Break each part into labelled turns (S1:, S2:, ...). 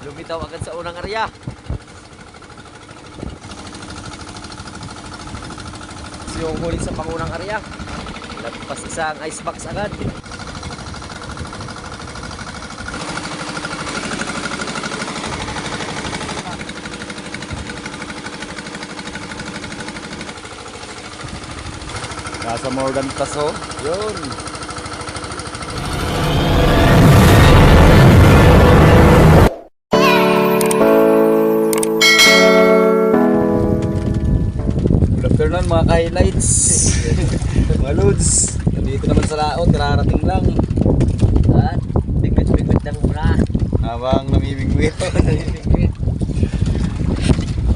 S1: Lumitaw agad sa unang area. Yung huli sa pangunang area. Lagpas isang icebox agad.
S2: Nasa more than paso. Yun. Good afternoon mga ka-highlights. Mga loads. Nandito naman sa laot. Kararating lang.
S1: At bigwit-bigwit lang muna.
S2: Habang namimingwit.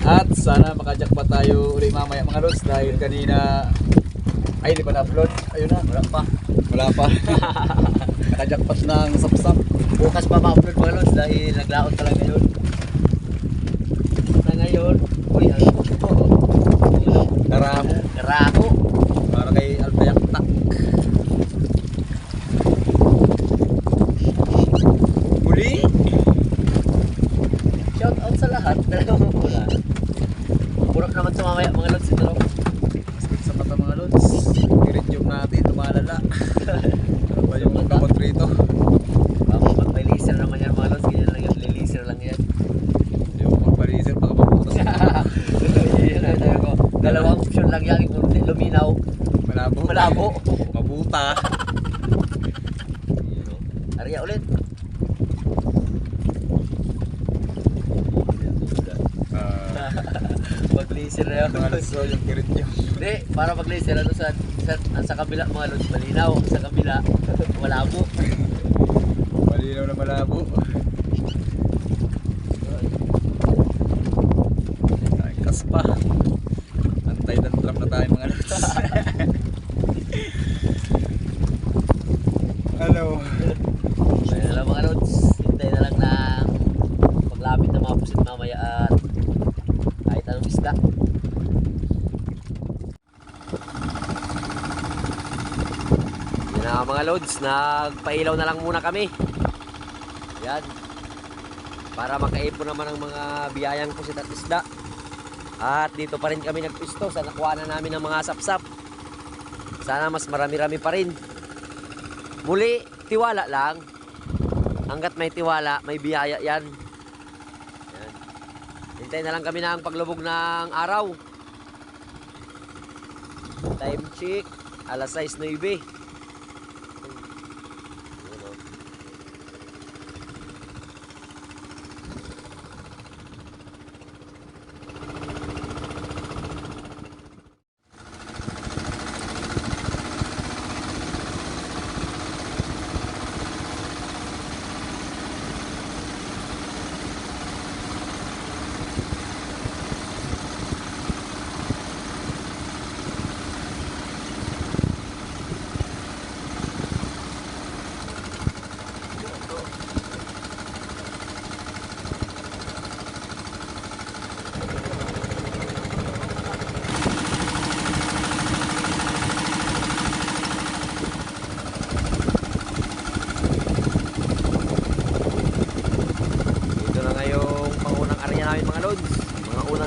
S2: At sana makajakpat tayo uli mamaya mga loads. Dahil kanina ay di pa na-upload. Ayun na.
S1: Wala pa.
S2: Wala pa. Nakajakpat ng sapsap.
S1: Bukas pa ma-upload mga lods dahil naglaot ka lang ngayon. Na ngayon, uy, ano ito?
S2: Karamo.
S1: Karako.
S2: Para kay Alpayaktak. Muli.
S1: Shout out sa lahat. Dalawang muna. Purok naman sa mamaya mga lods ito.
S2: Sa mata mga lods. I-resume natin. Lumalala. Ano ba yung gamot rito?
S1: Pag may laser naman yan mga lods. Ganyan lang yan. Laser lang yan.
S2: Hindi mo magpaliser. Baka mabutas.
S1: Yan na tayo ko. Dalawang option lang yan. Kung hindi luminaw.
S2: Malabo.
S1: Malabo.
S2: Mabuta.
S1: Arya ulit. Pag laser na yun.
S2: Mga lods. So yung i-resume.
S1: Hindi, para pag laser ano sa kabila mga lods malinaw. Sa kabila malabo.
S2: Malinaw na malabo. Ay, kaspa. Antay-tantram na tayo mga lods. Hello.
S1: Kaya na lang mga lods. Hintay na lang ng paglapit ng mga pusit mamaya at kahit anong isda. Yan na mga lods, nagpailaw na lang muna kami. Yan. Para makaipon naman ang mga biyayang pusit at isda. At dito pa rin kami nagpisto sa nakuha na namin ng mga sapsap. Sana mas marami-rami pa rin. Muli, tiwala lang. Hanggat may tiwala, may biyaya yan. Yan. Hintay na lang kami ng paglubog ng araw. Time check, alas 6:09.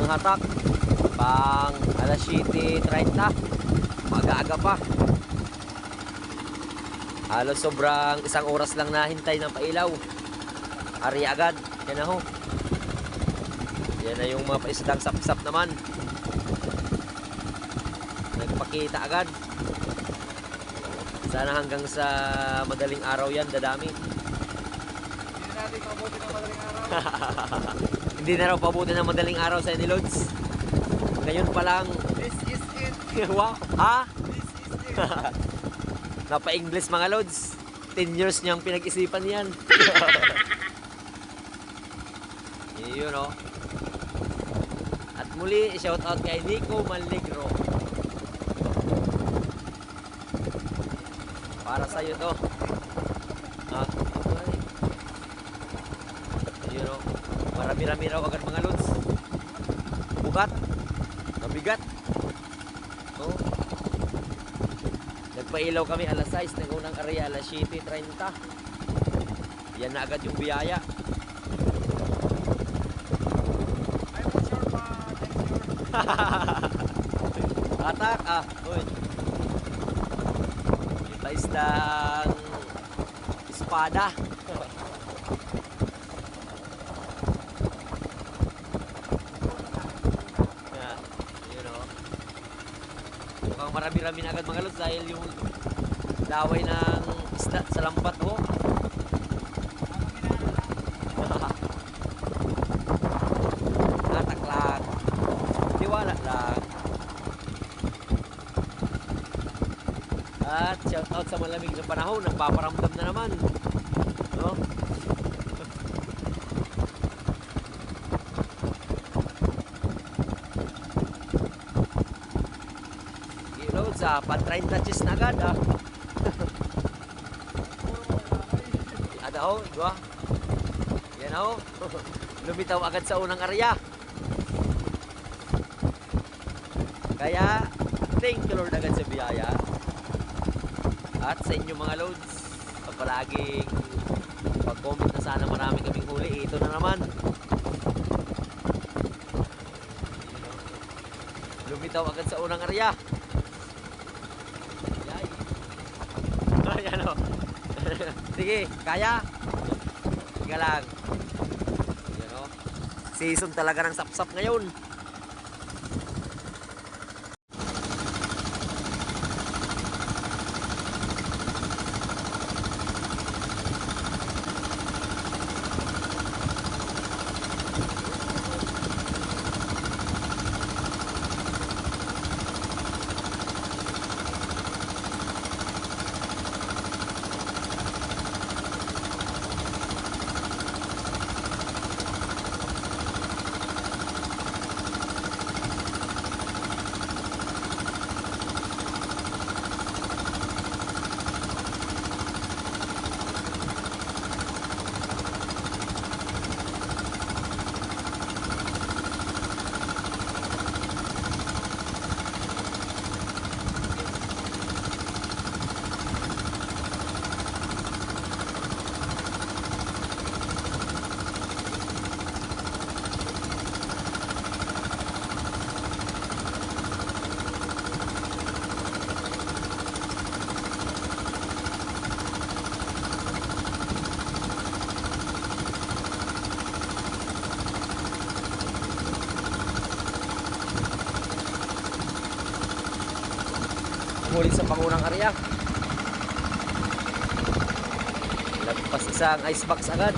S1: Hatak pang alas 7:30, mag-aaga pa, halos sobrang isang oras lang na hintay ng pailaw. Ari agad, yan na ho, yan na yung mga paisdang sapsap naman, nagpakita agad. Sana hanggang sa madaling araw yan dadami.
S2: Hindi natin mabuti ng madaling araw.
S1: Hindi na raw pabuti ng madaling araw sa Lods. Ngayon pa lang.
S2: This is it.
S1: Wow. Ha?
S2: This is it.
S1: Napa-English mga Lods. 10 years niyang pinag-isipan yan. Yun o. At muli, shout out kay Nico Maligro. Para sa'yo to. Yun o. Marami-rami raw agad mga Lods. Bugat. Mabigat. Oh. Nagpailaw kami alas 6. Ng unang area alas 7:30. Yan na agad yung biyaya. Atak ah. Uy. Kita isdang espada. Yan. Yun o. Mukhang marami-rami na agad mga lods dahil yung laway ng isda sa lambat ho. Atak lang. Tiwala lang. At shout out sa malamig na panahon, nagpaparamdam na naman. No? Load sa pan 30 touches na agad ah. Ada ho, igwa. Yan ho. Lumitaw agad sa unang area. Kaya thank you Lord agad sa biyaya. At sa inyo mga loads, sa palaging pag-comment na sana marami kaming huli. Ito na naman. Lumitaw agad sa unang area. Ayan o. Sige, kaya. Sige lang. Ayan o. Season talaga ng sapsap ngayon. Muli sa pangunang area. Lagpas isang icebox agad.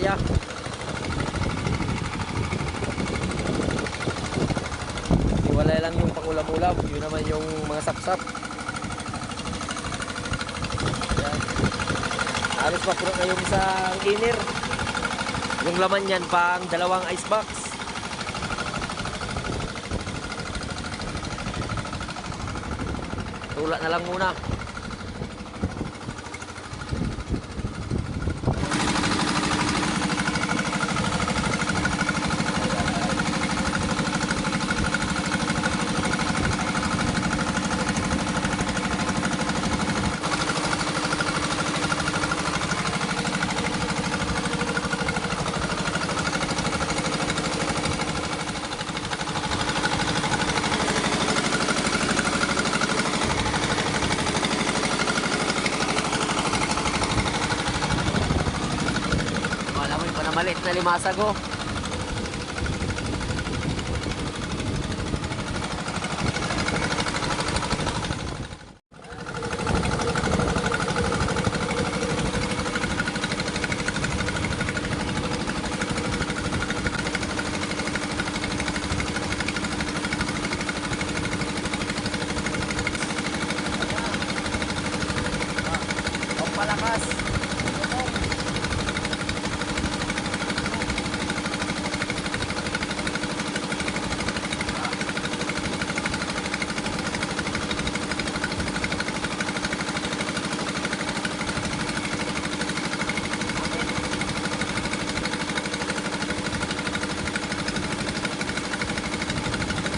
S1: area. Iwalay lang yung pangulam-ulam, yun naman yung mga sapsap. Yan. Halos mapuro na yung isang inner. Yung laman yan pang 2 ice box. Tula na lang muna. Malit na limasag oh. Ang palakas.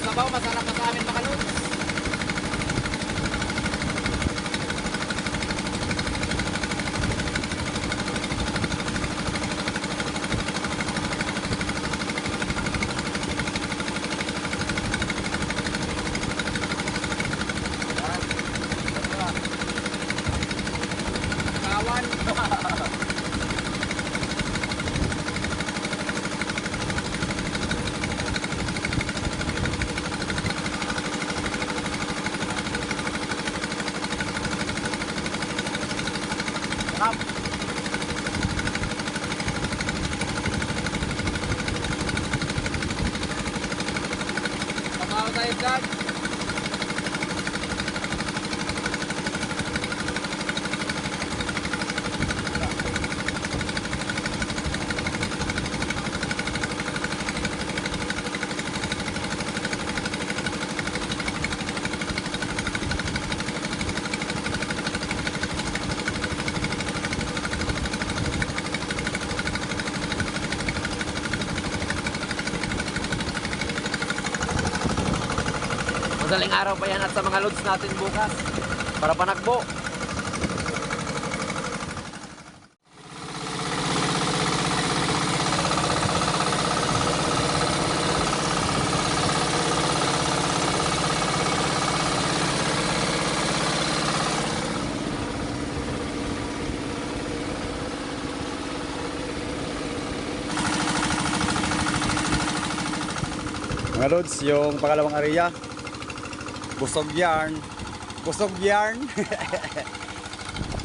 S2: Sabaw, masarap na sa amin mga lods. Kawan. Sarap. Pamaw tayo dyan.
S1: Madaling araw pa yan at sa mga loads natin bukas para panakbo.
S2: Mga lods, yung pangalawang area, Busog Yarn. Busog Yarn.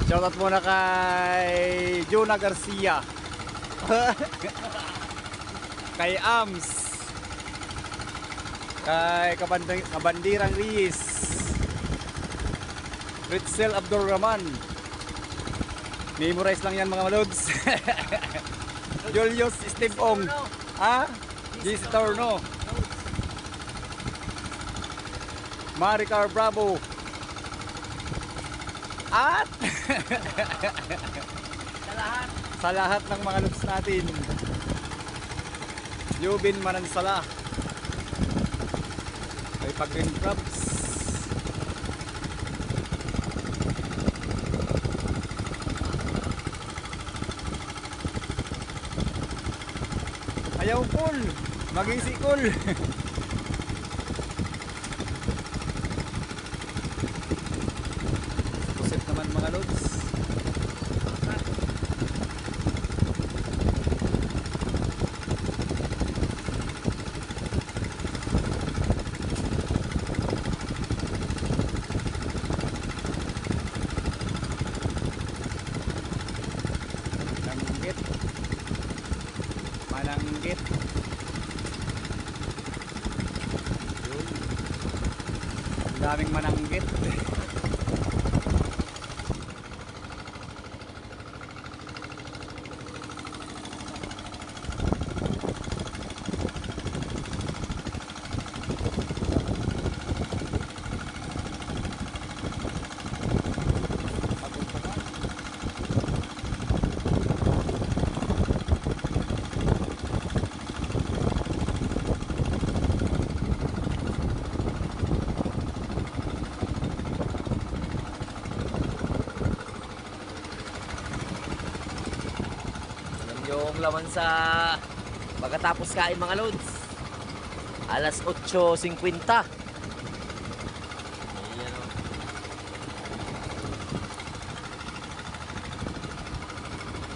S2: Shoutout muna kay Juna Garcia. Kay Ams. Kay Kabandirang Riz. Ritzel Abdurrahman. Memorize lang yan mga lods. Julius Steve Ong. Ha? JC Torno. Maricar Bravo. At sa lahat ng mga lods natin, Yubin Manansala, kay Pag-Green Crabs, ayaw cool, magisi cool. Pusit naman mga lods. Langgit. Mananggit. Ang daming mananggit.
S1: Yung laman sa pagkatapos kain mga lods. Alas 8:50. Ayan o.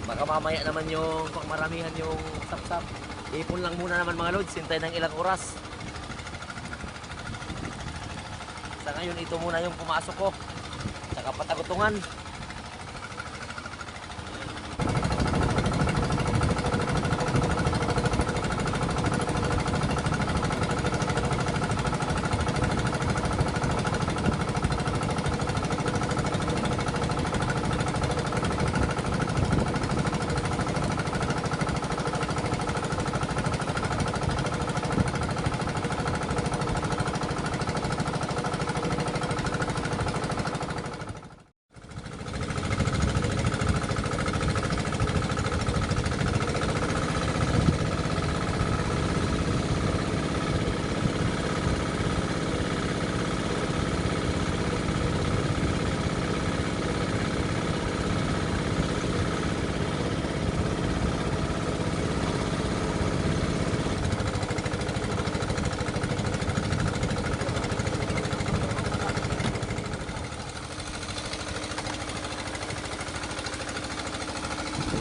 S1: Baka mamaya naman yung pang maramihan yung sapsap. Ipon lang muna naman mga lods. Hintay ng ilang oras. Sa ngayon ito muna yung pumasok ko. Tsaka patagutungan.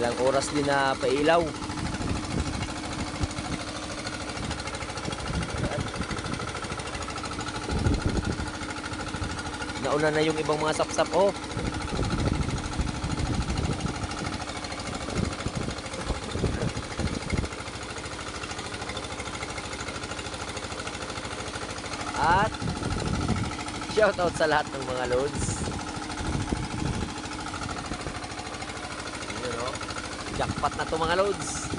S1: Ilang oras din na pailaw. Nauna na yung ibang mga sapsap. Oh. At shoutout sa lahat ng mga loads. Jackpot na to mga loads.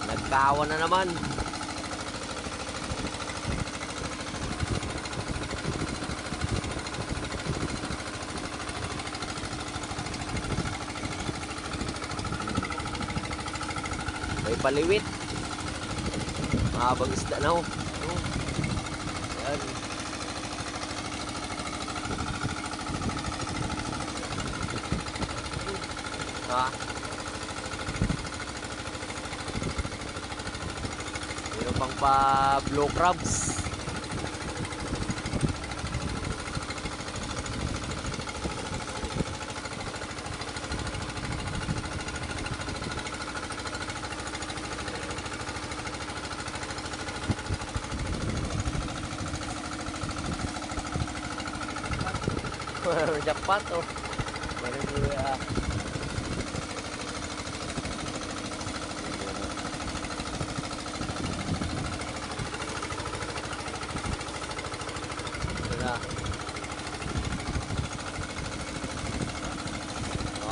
S1: Nagkawan na naman. May paliwit. Mahabang isda na oh. Ayan. Ha? Meron pang pa blue crabs. Jackpot oh.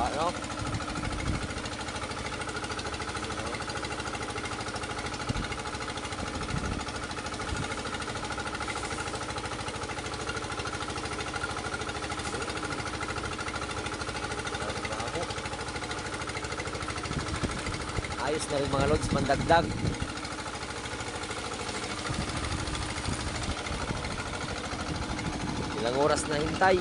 S1: Ano? Ayos na rin mga lods, mandagdag. Ilang oras na hintay.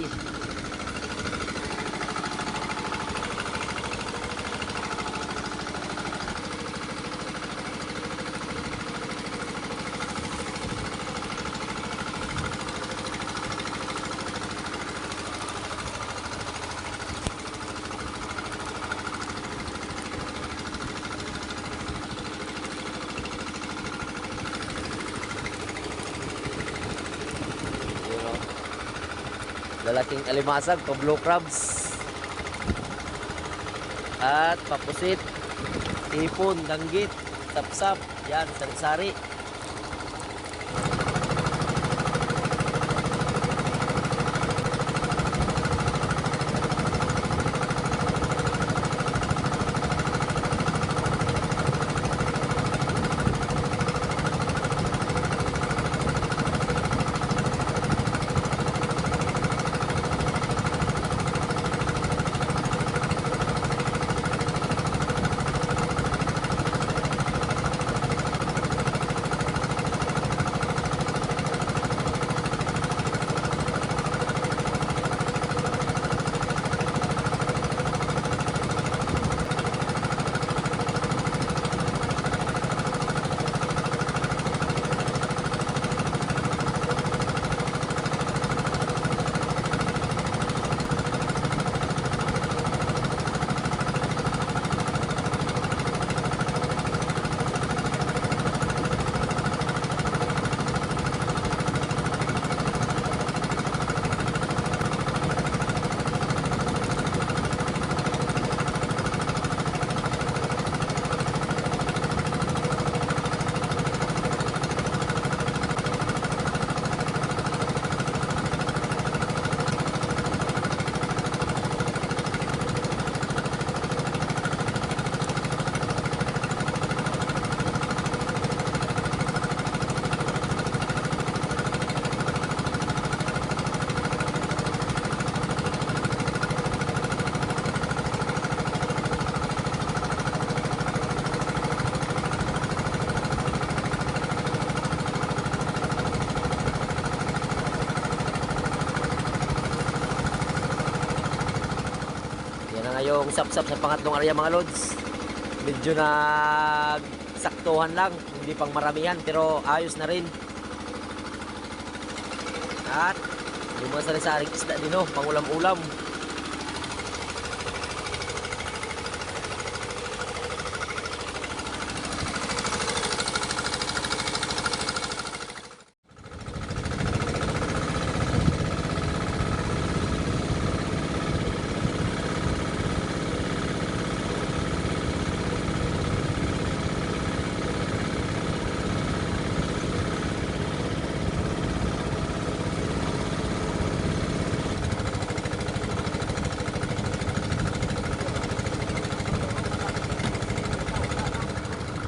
S1: Lalaking alimasag, to blue crabs at papusit. Tipon, danggit, sapsap, yan, sari-sari. Yung sapsap sa pangatlong area mga lods. Medyo nagsaktuhan lang, hindi pang maramihan pero ayos na rin. At yung mga sari-saring isda din oh, pangulam-ulam.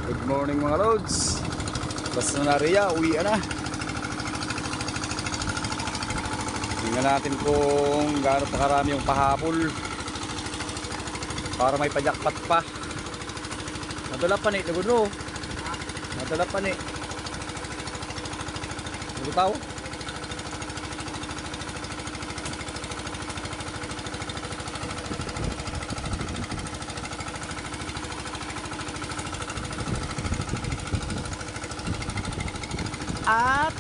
S2: Good morning mga lods. Basta na Ria, uwi na. Tingnan natin kung gaano pa karami yung pahabol para may pajakpat pa. Nadala pa ni, naguno. Nadala pa ni. Nagutaw. At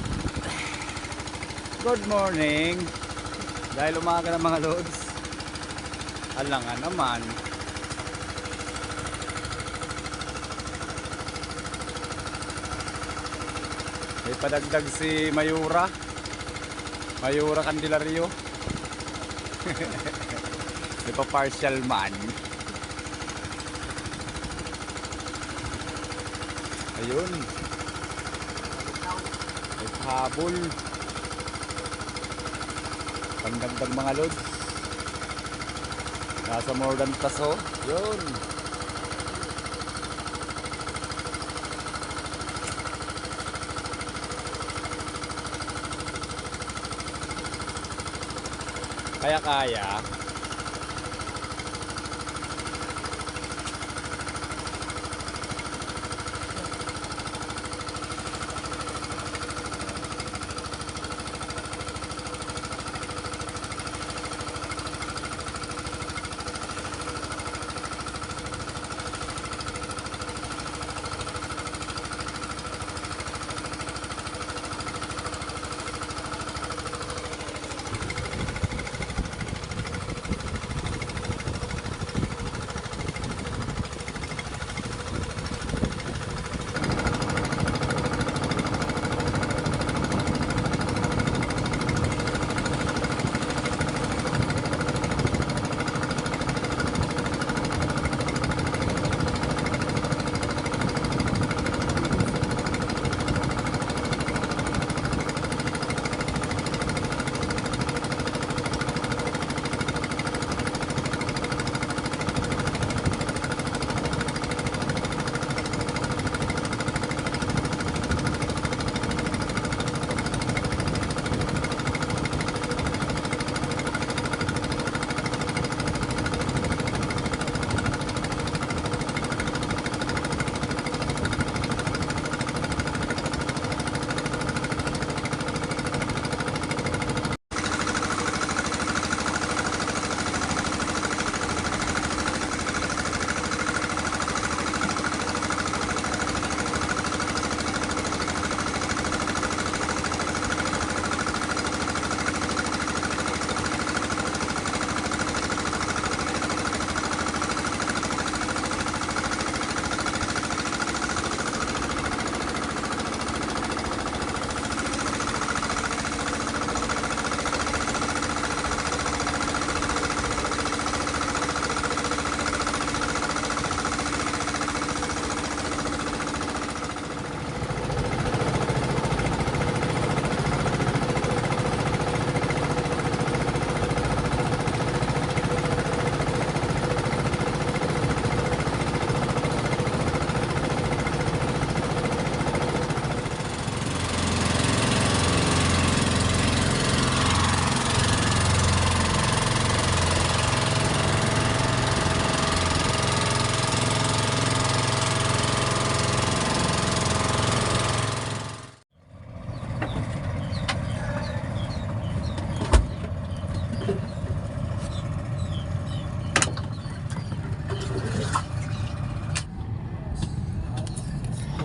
S2: good morning. Dahil umaga ng mga lods, alangan naman. May padagdag si Mayura Candelario. Di pa partial man. Ayun, habol pandagdag mga lods, nasa more than taso yun. Kaya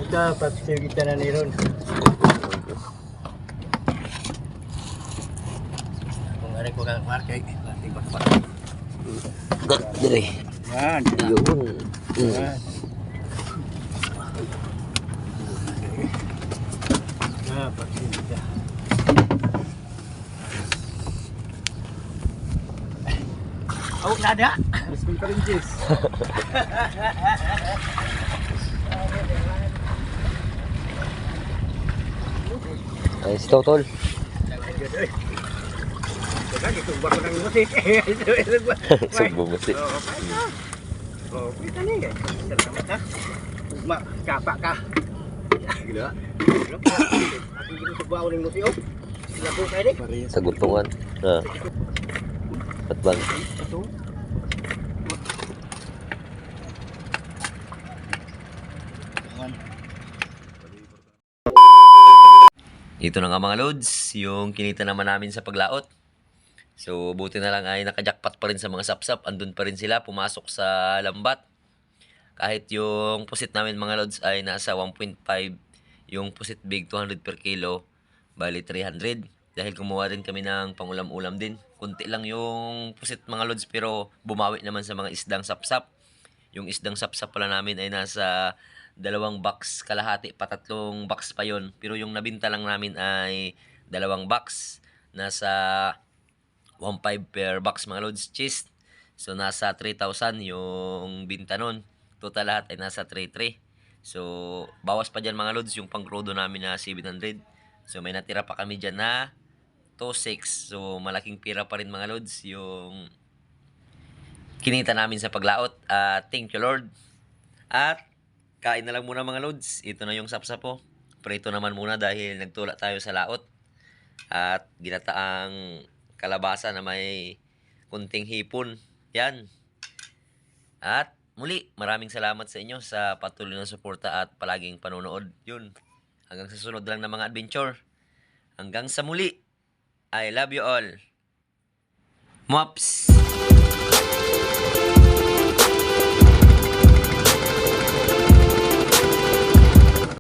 S3: Dapat kita na niron. Kung ari ko kang markay, pati bakpak.
S1: Dire.
S3: Yan.
S1: Yun.
S3: Yan. Dapat kita. Oh, nada.
S2: Respon ka rin, Jis.
S1: Ayos daw, tol.
S3: Sumbak ko ng musik.
S1: Sumbumusi.
S3: Oh, kita ni. Salamat ha. Ugma, kapa ka. Gila. Ako gini subaw ng musik oh. Sila po kayo ni.
S1: Sa gutungan. At bang?
S3: Ito.
S1: Ito na nga mga loads, yung kinita naman namin sa paglaot. So, buti na lang ay nakajakpat pa rin sa mga sapsap. Andun pa rin sila, pumasok sa lambat. Kahit yung pusit namin mga loads ay nasa 1.5, yung pusit big 200 per kilo, bali 300. Dahil kumuha rin kami ng pangulam-ulam din. Kunti lang yung pusit mga loads pero bumawi naman sa mga isdang sapsap. Yung isdang sapsap pala namin ay nasa 2 box kalahati, patatlong box pa yon. Pero yung nabinta lang namin ay 2 box. Nasa 1.5 per box mga loads cheese. So nasa 3,000 yung binta nun. Total lahat ay nasa 3,300. So bawas pa dyan mga loads yung pangkrudo namin na 700. So may natira pa kami dyan na 2,600. So malaking pira pa rin mga loads yung kinita namin sa paglaot. Thank you Lord. At kain na lang muna mga loads. Ito na yung sapsapo. Prito naman muna dahil nagtula tayo sa laot. At ginataang kalabasa na may kunting hipon. Yan. At muli, maraming salamat sa inyo sa patuloy na suporta at palaging panonood. Yun. Hanggang sa sunod lang ng mga adventure. Hanggang sa muli. I love you all. Mops!